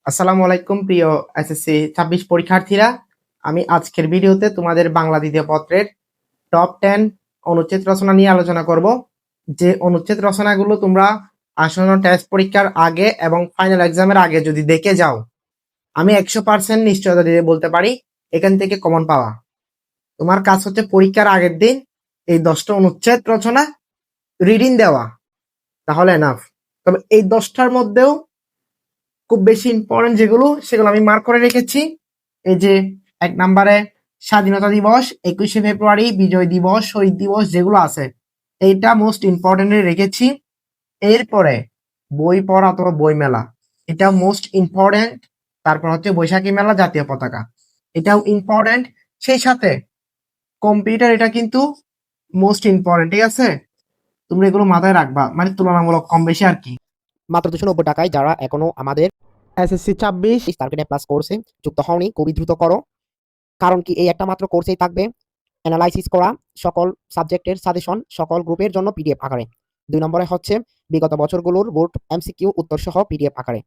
আসসালামু আলাইকুম প্রিয় এসএসসি ২৬ পরীক্ষার্থীরা। আমি আজকের ভিডিওতে তোমাদের বাংলা দ্বিতীয় পত্রের টপ 10 অনুচ্ছেদ রচনা নিয়ে আলোচনা করব। যে অনুচ্ছেদ রচনাগুলো তোমরা আসন্ন টেস্ট পরীক্ষার আগে এবং ফাইনাল এক্সামের আগে যদি দেখে যাও, আমি 100% নিশ্চয়তা দিয়ে বলতে পারি এখান থেকে কমন পাওয়া। তোমার কাজ হচ্ছে পরীক্ষার আগের দিন এই 10টা অনুচ্ছেদ রচনা রিডিং দেওয়া, তাহলে এনাফ। তবে এই 10টার মধ্যেও খুব বেশি ইম্পর্টেন্ট যেগুলো, সেগুলো আমি মার্ক করে রেখেছি। এই যে 1 নম্বরে স্বাধীনতা দিবস, 21শে ফেব্রুয়ারি, বিজয় দিবস, শহীদ দিবস যেগুলো আছে, এইটা মোস্ট ইম্পর্টেন্ট রেখেছি। এরপরে বই পড়া অথবা বই মেলা, এটা মোস্ট ইম্পর্টেন্ট। তারপর হচ্ছে বৈশাখী মেলা, জাতীয় পতাকা, এটাও ইম্পর্টেন্ট। সেই সাথে কম্পিউটার, এটা কিন্তু মোস্ট ইম্পর্টেন্ট। ঠিক আছে, তোমরা এগুলো মাথায় রাখবা, মানে তুলনামূলক কম বেশি আর কি। মাত্র 290 টাকায় যারা এখনো আমাদের এসএসসি 26 টার্গেট প্লাস কোর্সে যুক্ত হওনি, খুবই দ্রুত করো। কারণ কি, এই একটা মাত্র কোর্সেই থাকবে অ্যানালাইসিস করা সকল সাবজেক্টের সাজেশন সকল গ্রুপের জন্য পিডিএফ আকারে। 2 নম্বরে হচ্ছে বিগত বছরগুলোর বোর্ড এমসিকিউ উত্তর সহ পিডিএফ আকারে।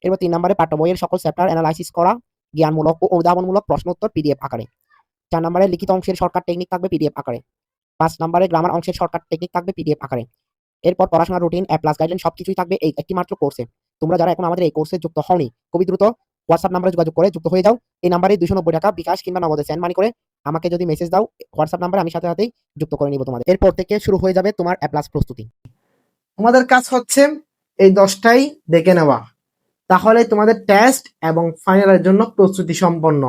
এরপর 3 নম্বরে পাঠ্য বইয়ের সকল চ্যাপ্টার অ্যানালাইসিস করা জ্ঞানমূলক ও উদ্ভাবনমূলক প্রশ্ন উত্তর পিডিএফ আকারে। 4 নম্বরে লিখিত অংশের শর্টকাট টেকনিক থাকবে পিডিএফ আকারে। 5 নম্বরে গ্রামার অংশের শর্টকাট টেকনিক থাকবে পিডিএফ আকারে। এরপর পড়াশোনার রুটিন, অ্যাপ প্লাস গাইডলাইন সবকিছুই থাকবে এই একটি মাত্র কোর্সে। তোমরা যারা এখন আমাদের এই কোর্সে যুক্ত হওনি, খুবই দ্রুত হোয়াটসঅ্যাপ নাম্বারে যোগাযোগ করে যুক্ত হয়ে যাও। এই নাম্বারে 290 টাকা বিকাশ কিংবা নগদে সেন্ড মানি করে আমাকে যদি মেসেজ দাও হোয়াটসঅ্যাপ নাম্বারে, আমি সাথে সাথেই যুক্ত করে নিব তোমাদের। এরপর থেকে শুরু হয়ে যাবে তোমার অ্যাপ প্লাস প্রস্তুতি। তোমাদের কাজ হচ্ছে এই 10টাই দেখে নেওয়া, তাহলে তোমাদের টেস্ট এবং ফাইনালের জন্য প্রস্তুতি সম্পন্ন।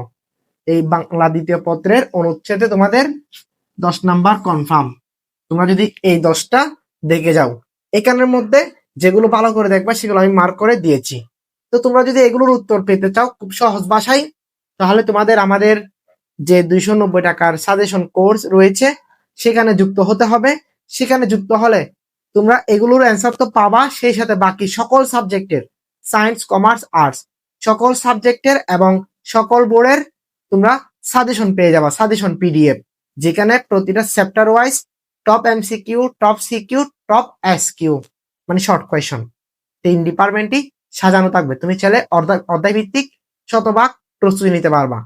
এই বাংলা দ্বিতীয় পত্রের অনুচ্ছেদে তোমাদের 10 নাম্বার কনফার্ম। তোমরা যদি এই 10টা দেখে যাও, এখানের মধ্যে যেগুলো ভালো করে দেখবা সেগুলো আমি মার্ক করে দিয়েছি। তো তোমরা যদি এগুলোর উত্তর পেতে চাও খুব সহজ ভাষায়, তাহলে তোমাদের আমাদের যে 290 টাকার সাজেশন কোর্স রয়েছে সেখানে যুক্ত হতে হবে। সেখানে যুক্ত হলে তোমরা এগুলোর অ্যান্সার তো পাবা, সেই সাথে বাকি সকল সাবজেক্টের, সায়েন্স, কমার্স, আর্টস সকল সাবজেক্টের এবং সকল বোর্ডের তোমরা সাজেশন পেয়ে যাবা, সাজেশন পিডিএফ, যেখানে প্রতিটা chapter wise top MCQ, top CQ, top SQ, মানে শর্ট কোয়েশন 3 ডিপার্টমেন্টই সাজানো থাকবে। তুমি চাইলে অধ্যায় ভিত্তিক শতভাগ প্রস্তুতি নিতে পারবা,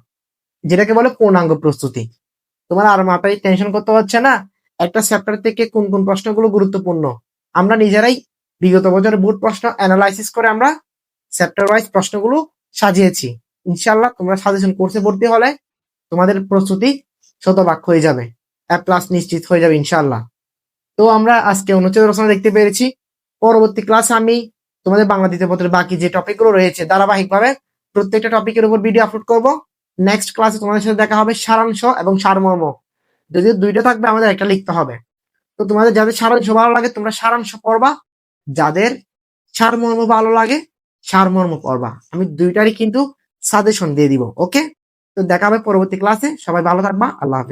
যেটাকে বলে পূর্ণাঙ্গ প্রস্তুতি। তোমার আর মাথায় টেনশন করতে হচ্ছে না একটা চ্যাপ্টার থেকে কোন কোন প্রশ্নগুলো গুরুত্বপূর্ণ। আমরা নিজেরাই বিগত বছরের বোর্ড প্রশ্ন অ্যানালাইসিস করে আমরা চ্যাপ্টার ওয়াইজ প্রশ্নগুলো সাজিয়েছি। ইনশাল্লাহ তোমরা সাজেশন কোর্সে ভর্তি হলে তোমাদের প্রস্তুতি শতভাগ হয়ে যাবে, এ প্লাস নিশ্চিত হয়ে যাবে ইনশাল্লাহ। তো আমরা আজকে অনুচ্ছেদ রচনা দেখতে পেরেছি। পরবর্তী ক্লাসে আমি তোমাদের বাংলা দ্বিতীয় পত্রের বাকি যে টপিকগুলো রয়েছে ধারাবাহিকভাবে প্রত্যেকটা টপিকের উপর ভিডিও আপলোড করব। নেক্সট ক্লাসে তোমাদের সাথে দেখা হবে সারাংশ এবং সারমর্ম, যদি দুইটা থাকবে আমাদের একটা লিখতে হবে। তো তোমাদের যাদের সারাংশ ভালো লাগে তোমরা সারাংশ পড়বা, যাদের সারমর্ম ভালো লাগে সারমর্ম পড়বা। আমি দুইটারই কিন্তু সাজেশন দিয়ে দিব। ওকে, তো দেখা হবে পরবর্তী ক্লাসে। সবাই ভালো থাকবা। আল্লাহ হাফেজ।